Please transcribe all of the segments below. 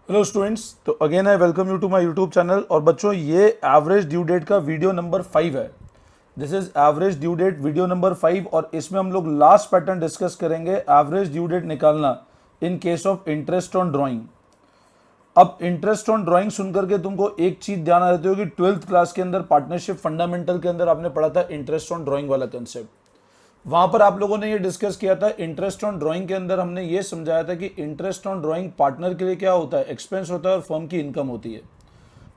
Hello students, तो again I welcome you to my YouTube channel. और बच्चों, ये एवरेज ड्यू डेट का वीडियो नंबर 5 है। This is average due date video number 5 और इसमें हम लोग लास्ट पैटर्न डिस्कस करेंगे, एवरेज ड्यू डेट निकालना in case of interest on drawing. अब इंटरेस्ट ऑन ड्राइंग सुनकर के तुमको एक चीज ध्यान आ जाती होगी, 12th क्लास के अंदर पार्टनरशिप फंडामेंटल के अंदर आपने पढ़ा था इंटरेस्ट ऑन ड्राइंग वाला कंसेप्ट। वहां पर आप लोगों ने ये डिस्कस किया था इंटरेस्ट ऑन ड्राइंग के अंदर हमने ये समझाया था कि इंटरेस्ट ऑन ड्राइंग पार्टनर के लिए क्या होता है, एक्सपेंस होता है और फर्म की इनकम होती है।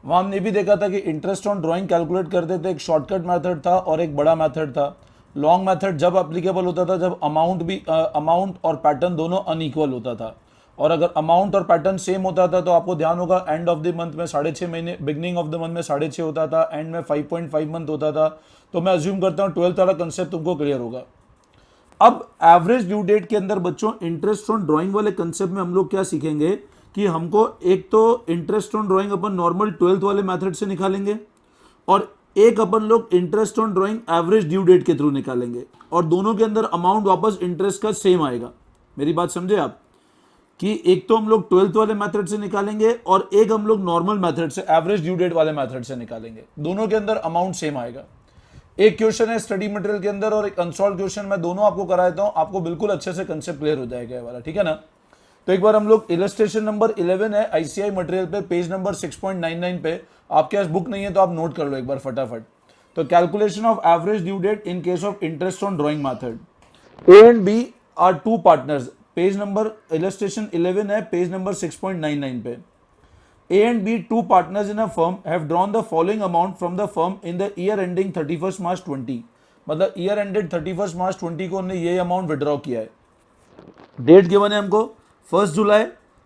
वहां हमने भी देखा था कि इंटरेस्ट ऑन ड्राइंग कैलकुलेट करते थे, एक शॉर्टकट मेथड था और एक बड़ा मेथड था। लॉन्ग मेथड जब अप्लीकेबल होता था जब अमाउंट और पैटर्न दोनों अनइक्वल होता था, और अगर अमाउंट और पैटर्न सेम होता था तो आपको ध्यान होगा एंड ऑफ द मंथ में 6.5 महीने, बिगनिंग ऑफ द मंथ में 6.5 होता था, एंड में 5.5 मंथ होता था। तो मैं अज्यूम करता हूँ 12th वाला कंसेप्ट तुमको क्लियर होगा। अब एवरेज ड्यू डेट के अंदर बच्चों इंटरेस्ट ऑन ड्राइंग वाले कंसेप्ट में हम लोग क्या सीखेंगे कि हमको एक तो इंटरेस्ट ऑन ड्राइंग अपन नॉर्मल 12th वाले मेथड से निकालेंगे, और एक अपन लोग interest on drawing average due date के थ्रू निकालेंगे, और दोनों के अंदर अमाउंट वापस इंटरेस्ट का सेम आएगा। मेरी बात समझे आप, कि एक तो हम लोग 12th वाले मेथड से निकालेंगे और एक हम लोग नॉर्मल मेथड से एवरेज ड्यू डेट वाले मेथड से निकालेंगे, दोनों के अंदर अमाउंट सेम आएगा। एक क्वेश्चन है स्टडी मटेरियल के अंदर और एक अनसॉल्व क्वेश्चन, मैं दोनों आपको करा देता हूं, आपको बिल्कुल अच्छे से कंसेप्ट क्लियर हो जाएगा ये वाला, ठीक है ना। तो एक बार हम लोग इलस्ट्रेशन नंबर 11 है आईसीआई मटेरियल पे, पेज नंबर 6.99 पे। आपके पास बुक नहीं है तो आप नोट कर लो एक बार फटाफट। तो calculation of average due date in case of interest on drawing method. A and B are two partners, page number illustration 11 है, पेज नंबर 6.99 पे। A and B, two partners in a firm, have drawn the following amount from the firm in the year ending 31st March 20। मतलब year ended 31st मार्च 20 को उन्होंने ये amount withdraw किया है। Date given है हमको 1 जुलाई,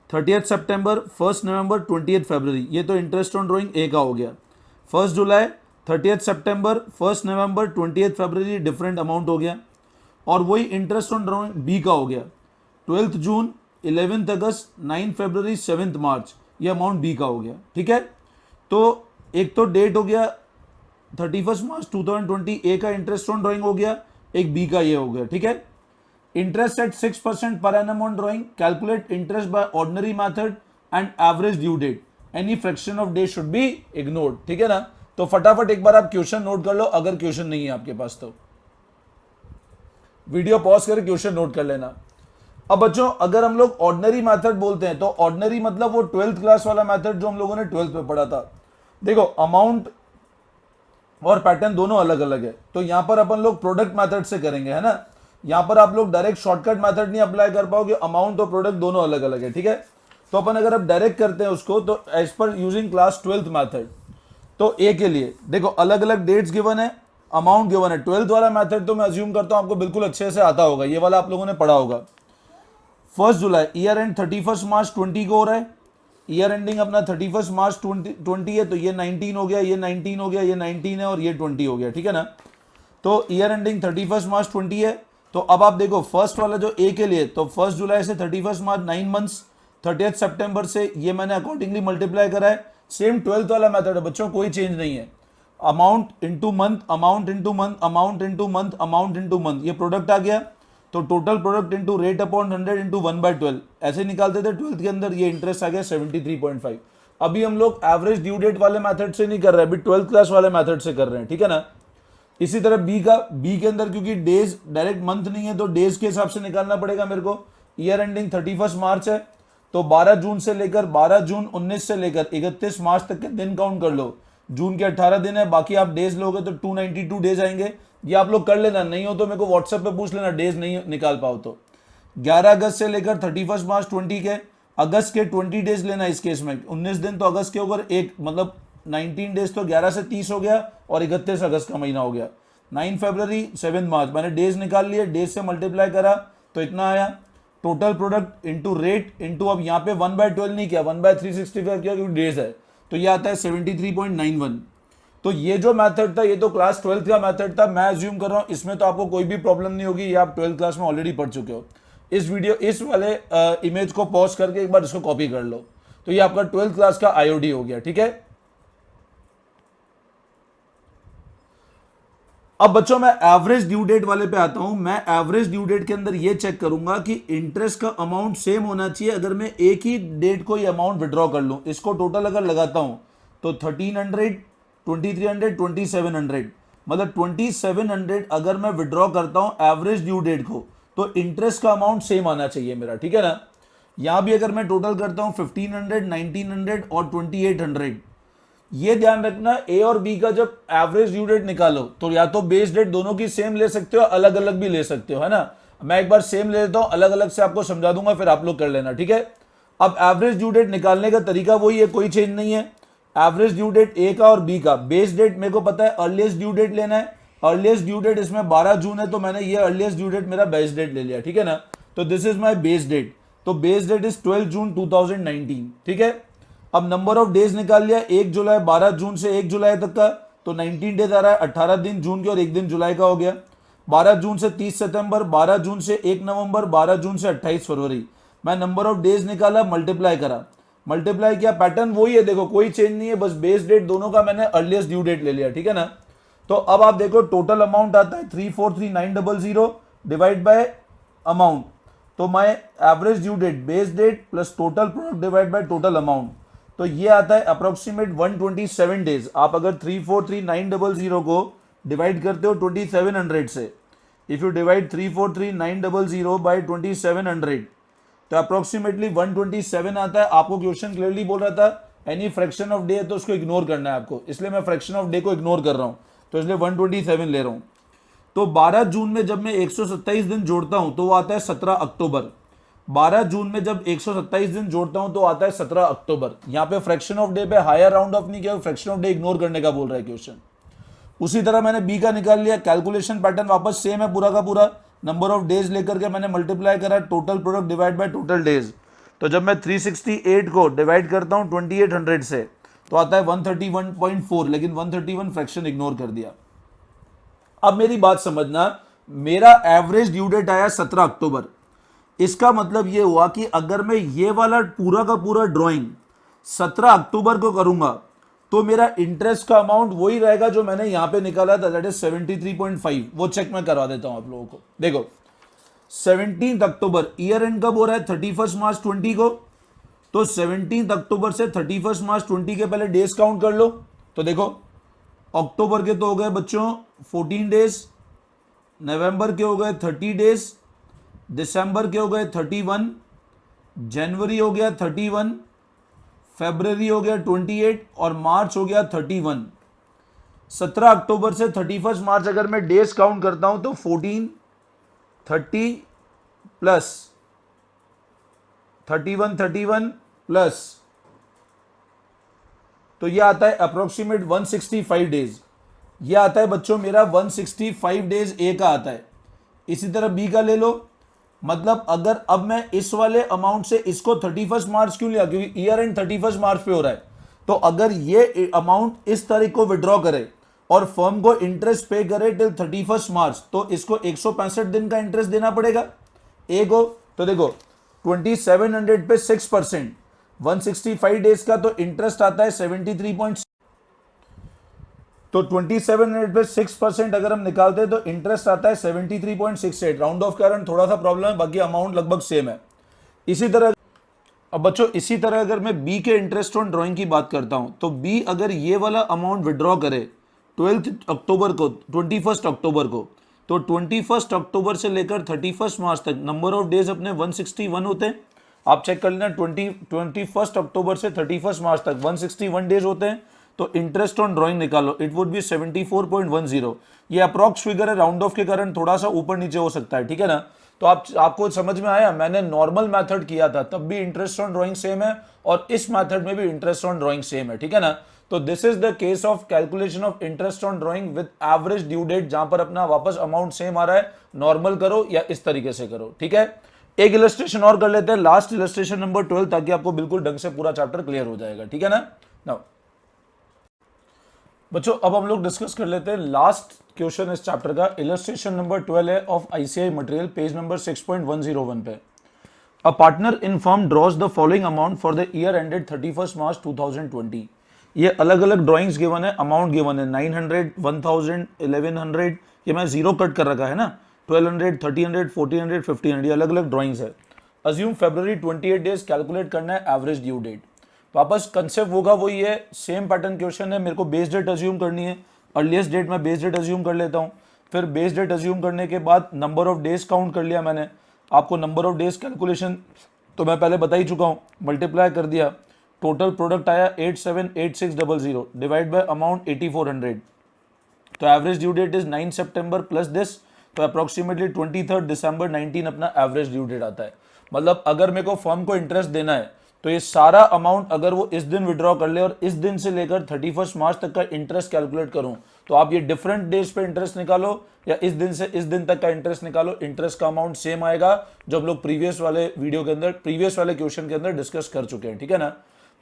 30 सितंबर, 1 नवंबर, 20 फरवरी। ये तो इंटरेस्ट ऑन ड्राइंग ए का हो गया। 1 जुलाई, 30 सितंबर, 1 नवंबर, 20 फरवरी, डिफरेंट अमाउंट हो गया। और वही इंटरेस्ट ऑन ड्राइंग बी का हो गया 12 जून, 11 अगस्त, 9 फरवरी, 7 मार्च, ये अमाउंट बी का हो गया। ठीक है, तो एक तो डेट हो गया 31 मार्च 2020, ए का इंटरेस्ट ऑन ड्राइंग हो गया, एक बी का ये हो गया। ठीक है, interest at 6% per annum on drawing, calculate interest by ordinary method and average due date, any fraction of day should be ignored. ठीक है ना, तो फटाफट एक बार आप क्वेश्चन नोट कर लो, अगर क्वेश्चन नहीं है आपके पास तो वीडियो पॉज करके क्वेश्चन नोट कर लेना। अब बच्चों, अगर हम लोग ऑर्डिनरी मेथड बोलते हैं तो ऑर्डिनरी मतलब वो 12th क्लास वाला मेथड जो हम लोगों ने 12th में पढ़ा था। देखो, अमाउंट और पैटर्न दोनों अलग अलग है, तो यहां पर अपन लोग प्रोडक्ट मेथड से करेंगे, है ना। यहां पर आप लोग डायरेक्ट शॉर्टकट मेथड नहीं अप्लाई कर पाओगे, अमाउंट और प्रोडक्ट दोनों अलग अलग है। ठीक है, तो अपन अगर अब डायरेक्ट करते हैं उसको, तो as per using class 12th method, तो ए के लिए देखो अलग अलग डेट्स गिवन है, अमाउंट गिवन है। 12th वाला मेथड तो मैं अज्यूम करता हूं आपको बिल्कुल अच्छे से आता होगा, ये वाला आप लोगों ने पढ़ा होगा। 1 जुलाई, ईयर एंड 31 मार्च 20 को हो रहा है, ईयर एंडिंग अपना 31 मार्च 20 है, तो ये 19 हो गया, ये 19 हो गया, ये 19 है और ये 20 हो गया। ठीक है ना, तो ईयर एंडिंग 31 मार्च 20 है। तो अब आप देखो फर्स्ट वाला जो ए के लिए, तो 1 जुलाई से 31 मार्च 9 मंथ्स, 30 सितंबर से ये मैंने अकॉर्डिंगली मल्टीप्लाई करा है। सेम 12th वाला मेथड है बच्चों, कोई चेंज नहीं है। Amount into month, amount into month, amount into month, amount into month, ये प्रोडक्ट आ गया। तो total product into rate upon 100 into 1/12 ऐसे निकालते थे 12th के अंदर। ये इंटरेस्ट आ गया 73.5। अभी हम लोग एवरेज ड्यू डेट वाले मेथड से नहीं कर रहे, अभी 12th क्लास वाले मेथड से कर रहे हैं। ठीक है ना, इसी तरह बी के अंदर क्योंकि डेज डायरेक्ट मंथ नहीं है तो डेज के हिसाब से निकालना पड़ेगा मेरे को। ईयर एंडिंग 31 मार्च है, तो 12 जून से लेकर 12 जून 19 से लेकर 31 मार्च तक के दिन काउंट कर लो। जून के 18 दिन है, बाकी आप डेज लोगे तो 292 डेज आएंगे। ये आप लोग कर लेना, नहीं हो तो मेरे को व्हाट्सएप पे पूछ लेना, डेज नहीं निकाल पाओ तो। 11 अगस्त से लेकर 31 मार्च 20 के, अगस्त के 20 डेज लेना इस केस में, 19 दिन तो अगस्त के ऊपर एक, मतलब 19 डेज तो 11 से 30 हो गया और 31 अगस्त का महीना हो गया। 9 फरवरी, 7 मार्च, मैंने डेज निकाल लिए, डेज से मल्टीप्लाई करा तो इतना आया। Total product into rate into, अब यहाँ पे 1/12 नहीं किया, 1/365 किया क्योंकि डेज है, तो ये आता है 73.91। तो ये जो मेथड था ये तो क्लास 12th का मेथड था, मैं अज्यूम कर रहा हूँ इसमें तो आपको कोई भी प्रॉब्लम नहीं होगी, ये आप 12th क्लास में ऑलरेडी पढ़ चुके हो। इस वाले इमेज को पॉज करके एक बार इसको कॉपी कर लो, तो ये आपका 12th क्लास का आईओडी हो गया। ठीक है, अब बच्चों मैं एवरेज ड्यू डेट वाले पे आता हूं। मैं एवरेज ड्यू डेट के अंदर ये चेक करूंगा कि इंटरेस्ट का अमाउंट सेम होना चाहिए। अगर मैं एक ही डेट को ये अमाउंट विड्रॉ कर लूं, इसको टोटल अगर लगाता हूं तो 1300, 2300, 2700, मतलब 2700 अगर मैं विड्रॉ करता हूं एवरेज ड्यू डेट को, तो इंटरेस्ट का अमाउंट सेम आना चाहिए मेरा, ठीक है ना। यहां भी अगर मैं टोटल करता हूं 1500, 1900 और 2800, ये ध्यान रखना ए और बी का जब एवरेज ड्यू डेट निकालो तो या तो बेस डेट दोनों की सेम ले सकते हो, अलग अलग भी ले सकते हो, है ना। मैं एक बार सेम ले लेता हूं, अलग अलग से आपको समझा दूंगा, फिर आप लोग कर लेना, ठीक है। अब एवरेज ड्यू डेट निकालने का तरीका वही है, कोई चेंज नहीं है। एवरेज ड्यू डेट ए का और बी का, बेस डेट मेरे को पता है अर्लीस्ट ड्यू डेट लेना है। अर्लीस्ट ड्यू डेट इसमें 12 जून है, तो मैंने ये अर्लीस्ट ड्यू डेट मेरा बेस डेट ले लिया, ठीक है ना। तो this is my base date, तो बेस डेट इज 12 जून 2019, ठीक है। अब नंबर ऑफ डेज निकाल लिया, 1 जुलाई, 12 जून से 1 जुलाई तक का, तो 19 डेज आ रहा है, 18 दिन जून के और 1 दिन जुलाई का हो गया। 12 जून से 30 सितंबर, 12 जून से 1 नवंबर, 12 जून से 28 फरवरी। मैं नंबर ऑफ डेज निकाला, मल्टीप्लाई करा, मल्टीप्लाई किया, पैटर्न वही है, देखो कोई चेंज नहीं है, बस बेस डेट दोनों का मैंने अर्लीस्ट ड्यू डेट ले लिया, ठीक है ना। तो अब आप देखो टोटल अमाउंट आता है 343900 डिवाइड बाय अमाउंट, तो my average due date base date plus total product divide by total amount, तो ये आता है अप्रोक्सीमेट 127 डेज। आप अगर 343900 को डिवाइड करते हो 2700 से, इफ यू डिवाइड 343900 बाय 2700, तो अप्रोक्सीमेटली 127 आता है। आपको क्वेश्चन क्लियरली बोल रहा था एनी फ्रैक्शन ऑफ डे है तो उसको इग्नोर करना है आपको, इसलिए मैं फ्रैक्शन ऑफ डे को इग्नोर कर रहा हूं, तो इसलिए 127 ले रहा हूं। तो 12 जून में जब मैं 127 दिन जोड़ता हूं तो वो आता है 17 अक्टूबर। 12 जून में जब 127 दिन जोड़ता हूं तो आता है 17 अक्टूबर। यहां पे फ्रैक्शन ऑफ डे पे हायर राउंड ऑफ नहीं किया, फ्रैक्शन ऑफ डे इग्नोर करने का बोल रहा है क्वेश्चन। उसी तरह मैंने बी का निकाल लिया, कैलकुलेशन पैटर्न वापस सेम है पूरा का पूरा, नंबर ऑफ डेज लेकर के मैंने मल्टीप्लाई करा, total product divide by total days. तो जब मैं 368 को डिवाइड करता हूं 2800 से, तो आता है 131.4, लेकिन 131 फ्रैक्शन इग्नोर कर दिया। अब मेरी बात समझना, मेरा एवरेज ड्यू डेट आया 17 अक्टूबर। इसका मतलब यह हुआ कि अगर मैं ये वाला पूरा का पूरा ड्राइंग 17 अक्टूबर को करूंगा तो मेरा इंटरेस्ट का अमाउंट वही रहेगा जो मैंने यहां पे निकाला था, दैट इज 73.5। वो चेक मैं करवा देता हूं आप लोगों को। देखो 17 अक्टूबर, ईयर एंड कब हो रहा है? 31 मार्च 20 को। तो 17 अक्टूबर से 31 मार्च 20 के पहले डेज काउंट कर लो। तो देखो अक्टूबर के तो हो गए बच्चों 14 डेज, नवंबर के हो गए 30 डेज, दिसंबर के हो गए 31, जनवरी हो गया 31, फरवरी हो गया 28 और मार्च हो गया 31। 17 अक्टूबर से 31 मार्च अगर मैं डेज काउंट करता हूं तो 14, 30 प्लस 31, 31 प्लस, तो यह आता है अप्रोक्सीमेट 165 डेज। यह आता है बच्चों मेरा 165 डेज ए का आता है। इसी तरह बी का ले लो, मतलब अगर अब मैं इस वाले अमाउंट से इसको 31 मार्च क्यों लिया, क्योंकि ईयर एंड 31 मार्च पे हो रहा है। तो अगर ये अमाउंट इस तारीख को विड्रॉ करे और फर्म को इंटरेस्ट पे करे टिल 31 मार्च, तो इसको 165 दिन का इंटरेस्ट देना पड़ेगा ए को। तो देखो 2700 पे 6%, 165 डेज का तो इंटरेस्ट आता है 73. तो 2700 पे 6% अगर हम निकालते हैं तो इंटरेस्ट आता है 73.68। राउंड ऑफ कारण थोड़ा सा प्रॉब्लम है, बाकी अमाउंट लगभग सेम है। इसी तरह अब बच्चों इसी तरह अगर मैं बी के इंटरेस्ट ऑन ड्राइंग की बात करता हूं, तो बी अगर ये वाला अमाउंट विड्रॉ करे 12 अक्टूबर को, 21 अक्टूबर को, तो 21 अक्टूबर से लेकर 31 मार्च तक नंबर ऑफ डेज अपने 161 होते हैं। आप चेक कर लेना, 21 अक्टूबर से 31 मार्च तक 161 डेज होते हैं। तो इंटरेस्ट ऑन ड्राइंग निकालो, इट वुड बी 74.10। ये अप्रॉक्स फिगर है, राउंड ऑफ के कारण थोड़ा सा ऊपर नीचे हो सकता है, ठीक है ना। तो आपको समझ में आया, मैंने नॉर्मल मेथड किया था तब भी इंटरेस्ट ऑन ड्राइंग सेम है और इस मेथड में भी इंटरेस्ट ऑन ड्राइंग सेम है, ठीक है ना। तो this is the case of calculation of interest on drawing with average due date, जहां पर अपना वापस अमाउंट सेम आ रहा है। नॉर्मल करो या इस तरीके से करो, ठीक है। एक इलस्ट्रेशन और कर लेते हैं, लास्ट इलस्ट्रेशन नंबर 12, ताकि आपको बिल्कुल ढंग से पूरा चैप्टर क्लियर हो जाएगा, ठीक है ना। नाउ बच्चों अब हम लोग डिस्कस कर लेते हैं लास्ट क्वेश्चन इस चैप्टर का। इलस्ट्रेशन नंबर 12 है of ICI material, page number 6.101 पे। A partner in firm drawers the following amount for the year ended 31 मार्च 2020। ये अलग अलग ड्राइंग्स गिवन है, अमाउंट गिवन है 900, 1000, 1100, ये मैं जीरो कट कर रखा है ना, 1200, 1300, 1400, 1500, ये अलग अलग ड्राइंग्स है। अज्यूम February 28 डेज कैलकुलेट करना है एवरेज ड्यू डेट। वापस कंसेप्ट होगा वही है, सेम पैटर्न क्वेश्चन है, मेरे को बेस डेट अज्यूम करनी है, अर्लीस्ट डेट मैं बेस डेट अज्यूम कर लेता हूँ, फिर बेस डेट अज्यूम करने के बाद नंबर ऑफ डेज काउंट कर लिया मैंने, आपको नंबर ऑफ डेज कैलकुलेशन तो मैं पहले बता ही चुका हूँ, मल्टीप्लाई कर दिया, टोटल प्रोडक्ट आया 878600 डिवाइड बाय अमाउंट 8400, तो एवरेज ड्यू डेट इज 9 सितंबर प्लस दिस, तो अप्रोक्सीमेटली 23 दिसंबर 19 अपना एवरेज ड्यू डेट आता है। मतलब अगर मेरे को फर्म को इंटरेस्ट देना है तो ये सारा अमाउंट अगर वो इस दिन विड्रॉ कर ले और इस दिन से लेकर 31 मार्च तक का इंटरेस्ट कैलकुलेट करूं, तो आप ये डिफरेंट डेज पे इंटरेस्ट निकालो या इस दिन से इस दिन तक का इंटरेस्ट निकालो, इंटरेस्ट का अमाउंट सेम आएगा जो हम लोग प्रीवियस वाले वीडियो के अंदर, प्रीवियस वाले क्वेश्चन के अंदर डिस्कस कर चुके हैं। ठीक है ना,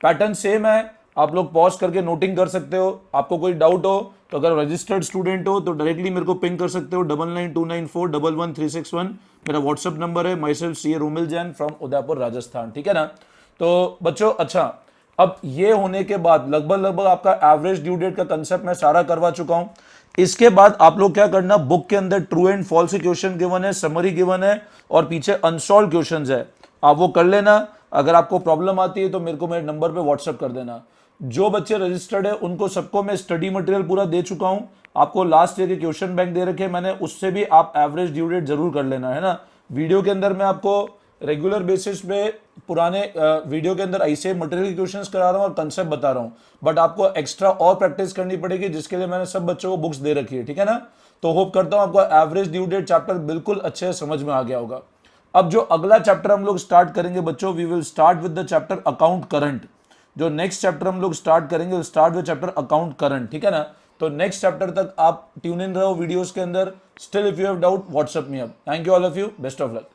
पैटर्न सेम है, आप लोग पॉज करके नोटिंग कर सकते हो। आपको कोई डाउट हो तो अगर रजिस्टर्ड स्टूडेंट हो तो डायरेक्टली मेरे को पिंग कर सकते हो, 9929411361 मेरा व्हाट्सएप नंबर है। Myself C Romil Jain from Udaipur Rajasthan. ठीक है ना, तो बच्चों अच्छा, अब ये होने के बाद लगभग आपका एवरेज ड्यू डेट का कंसेप्ट मैं सारा करवा चुका हूं। इसके बाद आप लोग क्या करना, बुक के अंदर true and false question given है, समरी गिवन है और पीछे अनसॉल्व क्वेश्चंस है, आप वो कर लेना। अगर आपको प्रॉब्लम आती है तो मेरे को मेरे नंबर पे व्हाट्सएप कर देना। जो बच्चे रजिस्टर्ड है उनको सबको मैं स्टडी मटेरियल पूरा दे चुका हूं, आपको लास्ट ईयर के क्वेश्चन बैंक दे रखे मैंने, उससे भी आप एवरेज ड्यू डेट जरूर कर लेना है ना। वीडियो के अंदर मैं आपको रेगुलर बेसिस पे पुराने वीडियो के अंदर ऐसे मटेरियल क्वेश्चंस करा रहा हूँ और कंसेप्ट बता रहा हूँ, बट आपको एक्स्ट्रा और प्रैक्टिस करनी पड़ेगी जिसके लिए मैंने सब बच्चों को बुक्स दे रखी है। ठीक है ना, तो होप करता हूँ आपको एवरेज ड्यू डेट चैप्टर बिल्कुल अच्छे से समझ में आ गया होगा। अब जो अगला चैप्टर हम लोग स्टार्ट करेंगे बच्चों, we will start with the chapter account current. जो नेक्स्ट चैप्टर हम लोग स्टार्ट करेंगे, start with chapter account current. ठीक है ना, तो नेक्स्ट चैप्टर तक आप ट्यून इन रहो वीडियोस के अंदर। Still if you have doubt WhatsApp me up. Thank you all of you, best of luck.